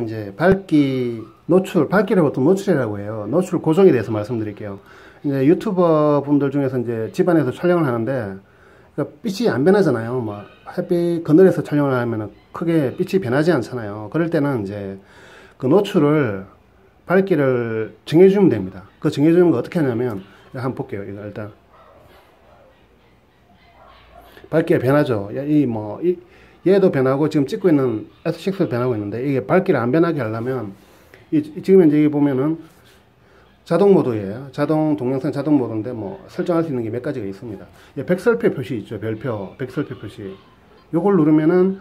이제 밝기, 노출, 밝기를 보통 노출이라고 해요. 노출 고정에 대해서 말씀드릴게요. 이제 유튜버 분들 중에서 이제 집안에서 촬영을 하는데, 그러니까 빛이 안 변하잖아요. 뭐, 햇빛 그늘에서 촬영을 하면 크게 빛이 변하지 않잖아요. 그럴 때는 이제 그 노출을, 밝기를 정해주면 됩니다. 그 정해주는 거 어떻게 하냐면, 한번 볼게요. 이거 일단. 밝기가 변하죠. 얘도 변하고 지금 찍고 있는 S6도 변하고 있는데, 이게 밝기를 안 변하게 하려면 지금 현재 여기 보면은 자동 모드예요. 동영상 자동 모드인데 뭐 설정할 수 있는 게 몇 가지가 있습니다. 백설표 표시 있죠. 별표, 백설표 표시. 요걸 누르면은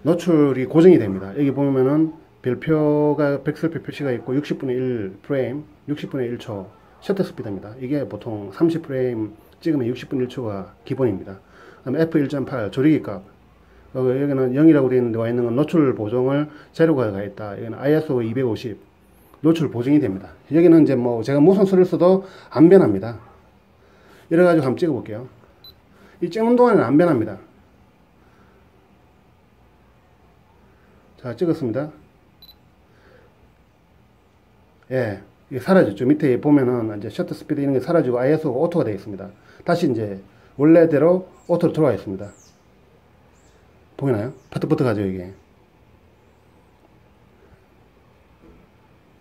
노출이 고정이 됩니다. 여기 보면은 별표가 백설표 표시가 있고 60분의 1 프레임, 60분의 1초 셔터 스피드입니다. 이게 보통 30프레임 찍으면 60분의 1초가 기본입니다. 그다음에 F1.8 조리기 값. 여기는 0이라고 되어 있는데 와 있는 건 노출 보정을 재료가 가 있다. 여기는 ISO 250 노출 보정이 됩니다. 여기는 이제 뭐 제가 무슨 수를 써도 안 변합니다. 이래가지고 한번 찍어 볼게요. 이 찍는 동안에는 안 변합니다. 자, 찍었습니다. 예, 이게 사라졌죠. 밑에 보면은 이제 셔터 스피드 이런 게 사라지고 ISO가 오토가 되어 있습니다. 다시 이제 원래대로 오토로 들어와 있습니다. 보이나요? 버떡버떡하죠, 이게.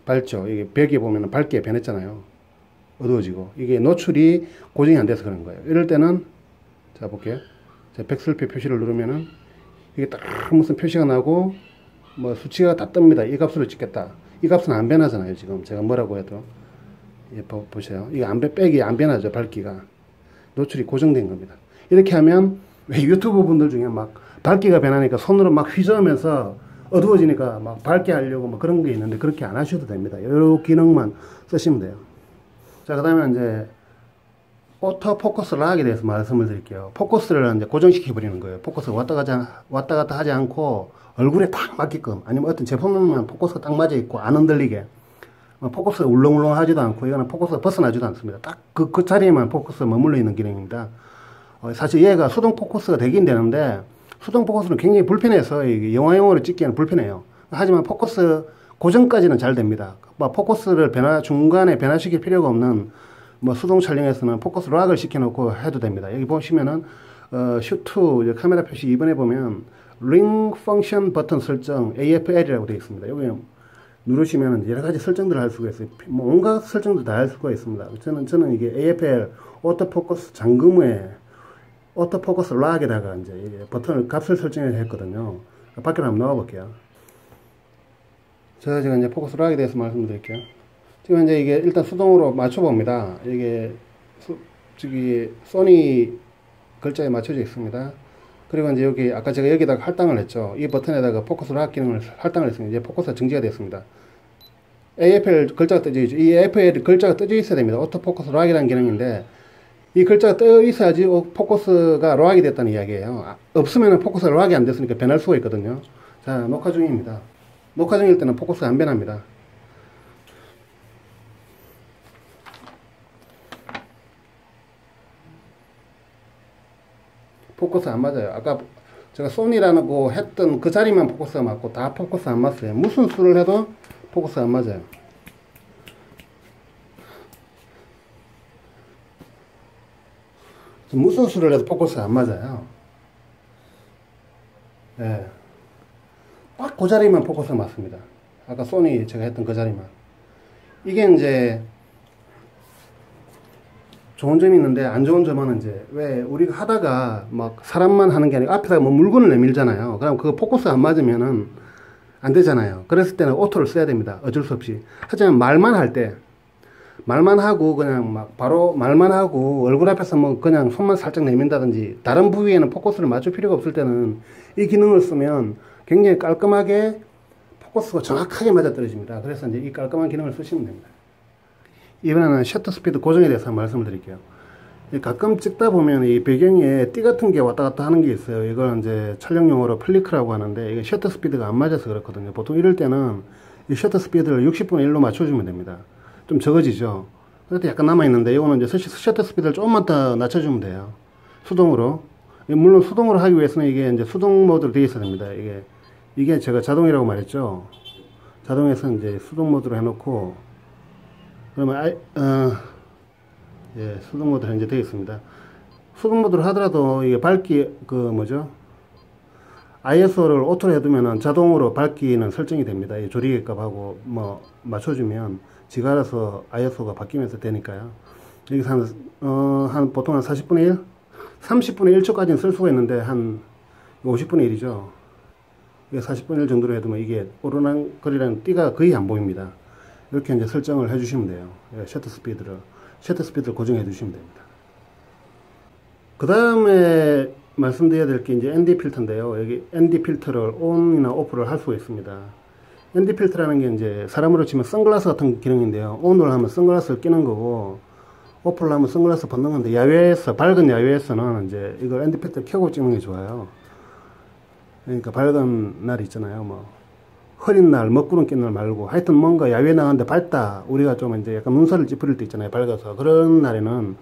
밝죠? 이게 벽에 보면 밝게 변했잖아요. 어두워지고. 이게 노출이 고정이 안 돼서 그런 거예요. 이럴 때는, 자, 볼게요. 자, 백설표 표시를 누르면은, 이게 딱 무슨 표시가 나고, 뭐 수치가 다 뜹니다. 이 값으로 찍겠다. 이 값은 안 변하잖아요, 지금. 제가 뭐라고 해도. 예, 보세요. 이게 백이 안 변하죠, 밝기가. 노출이 고정된 겁니다. 이렇게 하면, 왜 유튜브 분들 중에 막, 밝기가 변하니까 손으로 막 휘저으면서 어두워지니까 막 밝게 하려고 뭐 그런 게 있는데 그렇게 안 하셔도 됩니다. 이 기능만 쓰시면 돼요. 자, 그 다음에 이제 오토 포커스 락에 대해서 말씀을 드릴게요. 포커스를 이제 고정시켜 버리는 거예요. 포커스 왔다 갔다 하지 않고 얼굴에 딱 맞게끔, 아니면 어떤 제품만 포커스가 딱 맞아 있고 안 흔들리게, 포커스가 울렁울렁 하지도 않고, 이거는 포커스가 벗어나지도 않습니다. 딱 그 자리에만 포커스가 머물러 있는 기능입니다. 사실 얘가 수동 포커스가 되긴 되는데, 수동 포커스는 굉장히 불편해서 영화용으로 찍기에는 불편해요. 하지만 포커스 고정까지는 잘 됩니다. 포커스를 중간에 변화시킬 필요가 없는 수동 촬영에서는 포커스 락을 시켜놓고 해도 됩니다. 여기 보시면은 슈트 카메라 표시 2번에 보면 링 펑션 버튼 설정 AFL이라고 되어 있습니다. 여기 누르시면 여러 가지 설정들을 할 수가 있어요. 온갖 설정들 다 할 수가 있습니다. 저는 이게 AFL 오토포커스 잠금 후에 오토포커스 락에다가 이제 버튼을 값을 설정을 했거든요. 밖으로 한번 넣어 볼게요. 제가 이제 포커스 락에 대해서 말씀드릴게요. 지금 이제 이게 일단 수동으로 맞춰 봅니다. 이게 저기 소니 글자에 맞춰져 있습니다. 그리고 이제 여기 아까 제가 여기다가 할당을 했죠. 이 버튼에다가 포커스 락 기능을 할당을 했습니다. 이제 포커스가 정지가 됐습니다. AFL 글자가 떠져 있죠. 이 AFL 글자가 떠져 있어야 됩니다. 오토포커스 락이라는 기능인데, 이 글자가 떠 있어야지 포커스가 락이 됐다는 이야기예요. 없으면 포커스가 락이 안 됐으니까 변할 수가 있거든요. 자, 녹화 중입니다. 녹화 중일 때는 포커스가 안 변합니다. 포커스 안 맞아요. 아까 제가 소니라고 했던 그 자리만 포커스가 맞고 다 포커스 안 맞어요. 무슨 수를 해도 포커스 안 맞아요. 무슨 수를 해도 포커스가 안 맞아요. 예. 딱 그 자리만 포커스가 맞습니다. 아까 소니 제가 했던 그 자리만. 이게 이제 좋은 점이 있는데 안 좋은 점은 이제 왜 우리가 하다가 막 사람만 하는 게 아니고 앞에다가 뭐 물건을 내밀잖아요. 그럼 그거 포커스 안 맞으면은 안 되잖아요. 그랬을 때는 오토를 써야 됩니다. 어쩔 수 없이. 하지만 말만 할 때, 말만 하고 그냥 막 바로 말만 하고 얼굴 앞에서 뭐 그냥 손만 살짝 내민다든지 다른 부위에는 포커스를 맞출 필요가 없을 때는 이 기능을 쓰면 굉장히 깔끔하게 포커스가 정확하게 맞아떨어집니다. 그래서 이제 이 깔끔한 기능을 쓰시면 됩니다. 이번에는 셔터 스피드 고정에 대해서 말씀을 드릴게요. 가끔 찍다 보면 이 배경에 띠 같은 게 왔다 갔다 하는 게 있어요. 이걸 이제 촬영용어로 플리크라고 하는데, 이게 셔터 스피드가 안 맞아서 그렇거든요. 보통 이럴 때는 이 셔터 스피드를 60분의 1로 맞춰주면 됩니다. 좀 적어지죠. 그래도 약간 남아있는데, 이거는 이제 셔터 스피드를 조금만 더 낮춰주면 돼요. 수동으로. 물론 수동으로 하기 위해서는 이게 이제 수동 모드로 되어 있어야 됩니다. 이게 제가 자동이라고 말했죠. 자동에서 이제 수동 모드로 해놓고, 그러면 예, 수동 모드로 이제 되어 있습니다. 수동 모드로 하더라도 이게 밝기 ISO를 오토로 해두면은 자동으로 밝기는 설정이 됩니다. 이 조리개 값하고 뭐 맞춰주면 지가 알아서 ISO가 바뀌면서 되니까요. 여기서 보통 한 40분의 1? 30분의 1초까지는 쓸 수가 있는데 한 50분의 1이죠. 이게 40분의 1 정도로 해두면 이게 오르락거리라는 띠가 거의 안 보입니다. 이렇게 이제 설정을 해주시면 돼요. 셔터 스피드를 고정해 주시면 됩니다. 그 다음에 말씀드려야 될 게 이제 ND 필터인데요. 여기 ND 필터를 ON이나 OFF를 할 수가 있습니다. ND 필터라는 게 이제 사람으로 치면 선글라스 같은 기능인데요. ON을 하면 선글라스를 끼는 거고, OFF를 하면 선글라스 벗는 건데, 밝은 야외에서는 이제 이걸 ND 필터 켜고 찍는 게 좋아요. 그러니까 밝은 날 있잖아요. 뭐 흐린 날, 먹구름 낀 날 말고, 하여튼 뭔가 야외에 나가는데 밝다. 우리가 좀 이제 약간 눈살을 찌푸릴 때 있잖아요. 밝아서. 그런 날에는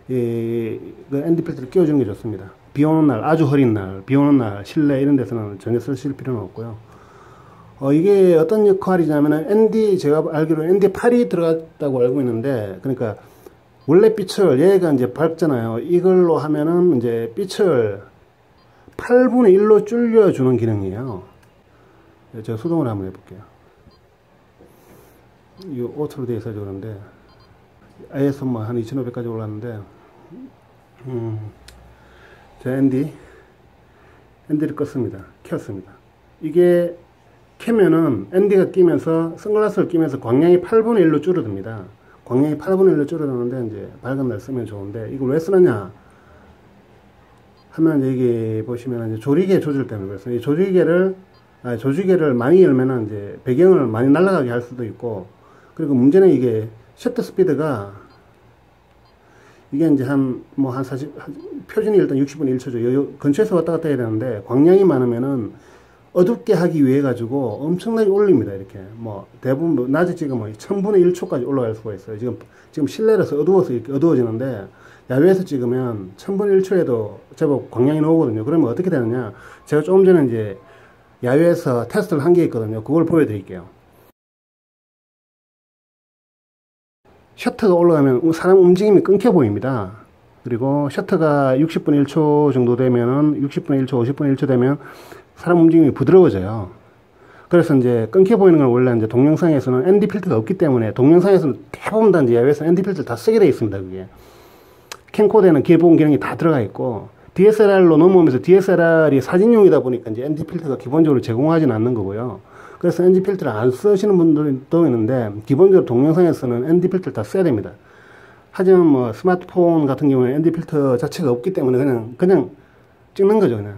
그 ND 필터를 끼워주는 게 좋습니다. 비 오는 날, 아주 흐린 날, 비 오는 날, 실내 이런 데서는 전혀 쓰실 필요는 없고요. 이게 어떤 역할이냐면은 제가 알기로는 ND8이 들어갔다고 알고 있는데, 그러니까 원래 빛을, 얘가 이제 밝잖아요. 이걸로 하면은 이제 빛을 8분의 1로 줄여주는 기능이에요. 제가 수동으로 한번 해볼게요. 이 오토로 되어 있어서 그런데, ISO 한 2500까지 올랐는데, 자, ND를 껐습니다. 켰습니다. 이게 켜면은 ND가 끼면서 선글라스를 끼면서 광량이 8분의 1로 줄어듭니다. 광량이 8분의 1로 줄어드는데 이제 밝은 날 쓰면 좋은데, 이걸 왜 쓰느냐 하면 여기 보시면 이제 조리개 조절 때문에 그래서 이 조리개를 많이 열면은 이제 배경을 많이 날아가게 할 수도 있고, 그리고 문제는 이게 셔터 스피드가 이게 이제 표준이 일단 60분의 1초죠. 근처에서 왔다 갔다 해야 되는데, 광량이 많으면은 어둡게 하기 위해 가지고 엄청나게 올립니다. 이렇게 뭐 대부분 낮에 찍으면 1000분의 1초까지 올라갈 수가 있어요. 지금 실내라서 어두워서 이렇게 어두워지는데, 야외에서 찍으면 1000분의 1초에도 제법 광량이 나오거든요. 그러면 어떻게 되느냐, 제가 조금 전에 이제 야외에서 테스트를 한 게 있거든요. 그걸 보여드릴게요. 셔터가 올라가면 사람 움직임이 끊겨 보입니다. 그리고 셔터가 60분의 1초 정도 되면은 60분의 1초, 50분의 1초 되면 사람 움직임이 부드러워져요. 그래서 이제 끊겨 보이는 건 원래 이제 동영상에서는 ND 필터가 없기 때문에, 동영상에서는 대부분 다 이제 야외에서 ND 필터를 다 쓰게 되어 있습니다. 그게 캠코더에는 기본 기능이 다 들어가 있고, DSLR로 넘어오면서 DSLR이 사진용이다 보니까 이제 ND 필터가 기본적으로 제공하지는 않는 거고요. 그래서 ND 필터를 안 쓰시는 분들도 있는데, 기본적으로 동영상에서는 ND 필터를 다 써야 됩니다. 하지만 뭐 스마트폰 같은 경우에 ND 필터 자체가 없기 때문에 그냥 찍는 거죠. 그냥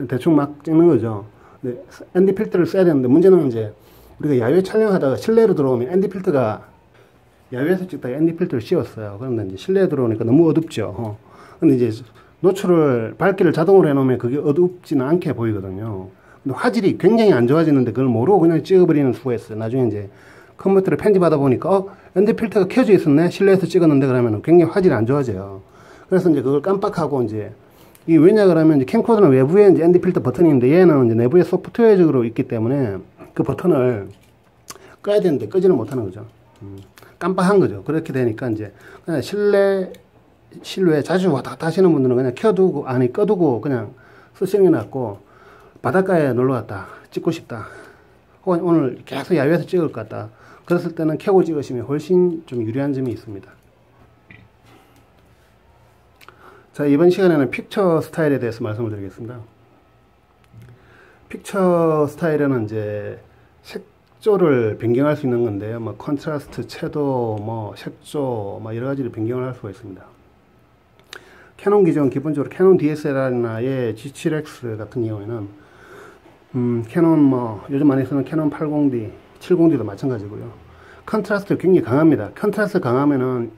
대충 막 찍는 거죠. 근데 ND 필터를 써야 되는데, 문제는 이제 우리가 야외 촬영하다가 실내로 들어오면 ND 필터가, 야외에서 찍다가 ND 필터를 씌웠어요. 그런데 이제 실내에 들어오니까 너무 어둡죠. 근데 이제 밝기를 자동으로 해놓으면 그게 어둡지는 않게 보이거든요. 근데 화질이 굉장히 안 좋아지는데 그걸 모르고 그냥 찍어버리는 수가 있어요. 나중에 이제 컴퓨터를 편집하다 보니까 ND 필터가 켜져 있었네, 실내에서 찍었는데, 그러면 굉장히 화질이 안 좋아져요. 그래서 이제 그걸 깜빡하고, 이제 이게 왜냐 그러면 이제 캠코더는 외부에 이제 ND 필터 버튼이 있는데, 얘는 이제 내부에 소프트웨어적으로 있기 때문에 그 버튼을 꺼야 되는데 끄지는 못하는 거죠. 깜빡한 거죠. 그렇게 되니까 이제 그냥 실외 자주 왔다 갔다 하시는 분들은 그냥 꺼두고 그냥 쓰시는 게 낫고, 바닷가에 놀러 갔다 찍고 싶다, 혹은 오늘 계속 야외에서 찍을 것 같다, 그랬을 때는 켜고 찍으시면 훨씬 좀 유리한 점이 있습니다. 자, 이번 시간에는 픽처 스타일에 대해서 말씀을 드리겠습니다. 픽처 스타일에는 이제 색조를 변경할 수 있는 건데요. 뭐 컨트라스트, 채도, 뭐 색조, 뭐 여러 가지를 변경을 할 수가 있습니다. 캐논 기본적으로 캐논 DSLR이나 G7X 같은 경우에는 캐논 요즘 많이 쓰는 캐논 80D, 70D도 마찬가지고요. 컨트라스트 굉장히 강합니다. 컨트라스트 강하면은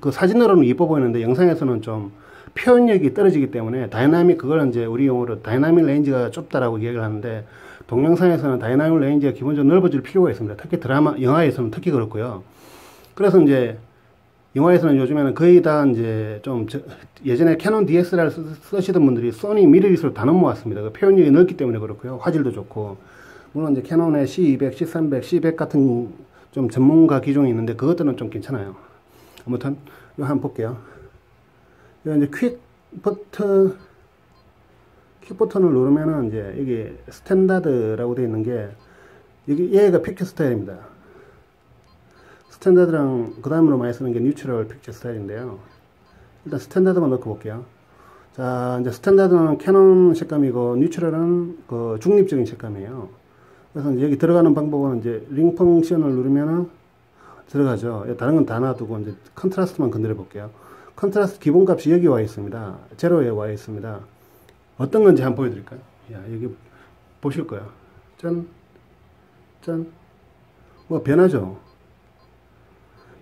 그 사진으로는 이뻐 보이는데, 영상에서는 좀 표현력이 떨어지기 때문에 그걸 이제 우리 용어로 다이나믹 레인지가 좁다라고 이야기를 하는데, 동영상에서는 다이나믹 레인지가 기본적으로 넓어질 필요가 있습니다. 특히 영화에서는 특히 그렇고요. 그래서 이제 영화에서는 요즘에는 거의 다 이제 예전에 캐논 DSLR 쓰시던 분들이 소니 미러리스로 다 넘어왔습니다. 그 표현력이 넓기 때문에 그렇고요. 화질도 좋고. 물론 이제 캐논의 C200, C300, C100 같은 좀 전문가 기종이 있는데 그것들은 좀 괜찮아요. 아무튼 이거 한번 볼게요. 이거 이제 퀵 버튼을 누르면은 이제 이게 스탠다드라고 되어 있는 게 얘가 픽처 스타일입니다. 스탠다드랑 그 다음으로 많이 쓰는 게 뉴트럴 픽처 스타일인데요. 일단 스탠다드만 넣고 볼게요. 자, 이제 스탠다드는 캐논 색감이고 뉴트럴은 그 중립적인 색감이에요. 그래서 이제 여기 들어가는 방법은 이제 링 펑션을 누르면은 들어가죠. 다른 건 다 놔두고 이제 컨트라스트만 건드려 볼게요. 컨트라스트 기본값이 여기 와 있습니다. 제로에 와 있습니다. 어떤 건지 한번 보여드릴까요? 야, 여기 보실 거야. 짠, 짠. 뭐 변하죠.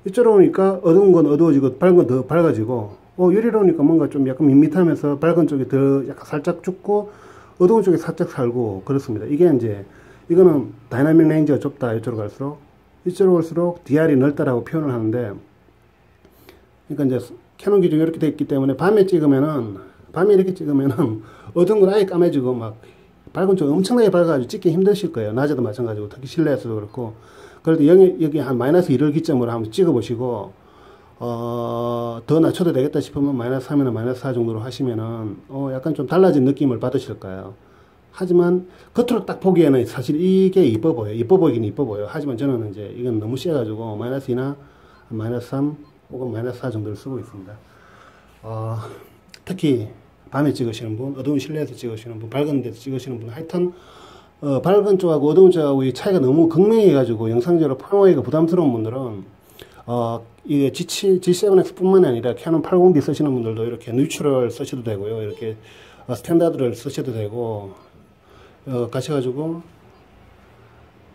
이쪽으로 오니까 어두운 건 어두워지고 밝은 건 더 밝아지고, 여기로 오니까 뭔가 좀 약간 밋밋하면서 밝은 쪽이 더 약간 살짝 죽고 어두운 쪽이 살짝 살고 그렇습니다. 이게 이제 이거는 다이나믹 레인지가 좁다. 이쪽으로 갈수록 DR이 넓다라고 표현을 하는데, 그러니까 이제 캐논 기종이 이렇게 되어 있기 때문에 밤에 이렇게 찍으면은 어두운 건 아예 까매지고 막 밝은 쪽 엄청나게 밝아가지고 찍기 힘드실 거예요. 낮에도 마찬가지고 특히 실내에서도 그렇고. 그럴 때 여기 한 마이너스 1을 기점으로 한번 찍어보시고, 더 낮춰도 되겠다 싶으면 마이너스 3이나 마이너스 4 정도로 하시면은, 약간 좀 달라진 느낌을 받으실 거예요. 하지만, 겉으로 딱 보기에는 사실 이게 이뻐 보여요. 이뻐 보이긴 이뻐 보여요. 하지만 저는 이제 이건 너무 세가지고, 마이너스 2나 마이너스 3 혹은 마이너스 4 정도를 쓰고 있습니다. 특히, 밤에 찍으시는 분, 어두운 실내에서 찍으시는 분, 밝은 데서 찍으시는 분, 하여튼, 밝은 쪽하고 어두운 쪽하고 이 차이가 너무 극명해가지고 영상적으로 포용하기가 부담스러운 분들은 이게 G7X 뿐만이 아니라 캐논 80D 쓰시는 분들도 이렇게 뉴트럴 쓰셔도 되고요. 이렇게 스탠다드를 쓰셔도 되고 가셔가지고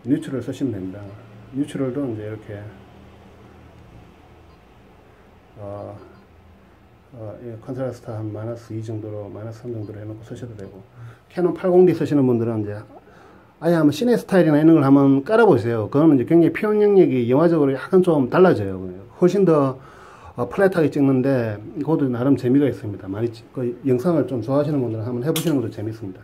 뉴트럴 쓰시면 됩니다. 뉴트럴도 이제 이렇게 컨트라스트 한 마이너스 2 정도로 마이너스 3 정도로 해놓고 쓰셔도 되고, 캐논 80D 쓰시는 분들은 이제 아예 한번 시네 스타일이나 이런 걸 한번 깔아보세요. 그거는 이제 굉장히 표현 영역이 영화적으로 약간 좀 달라져요. 훨씬 더 플랫하게 찍는데 그것도 나름 재미가 있습니다. 많이 그 영상을 좀 좋아하시는 분들은 한번 해보시는 것도 재밌습니다.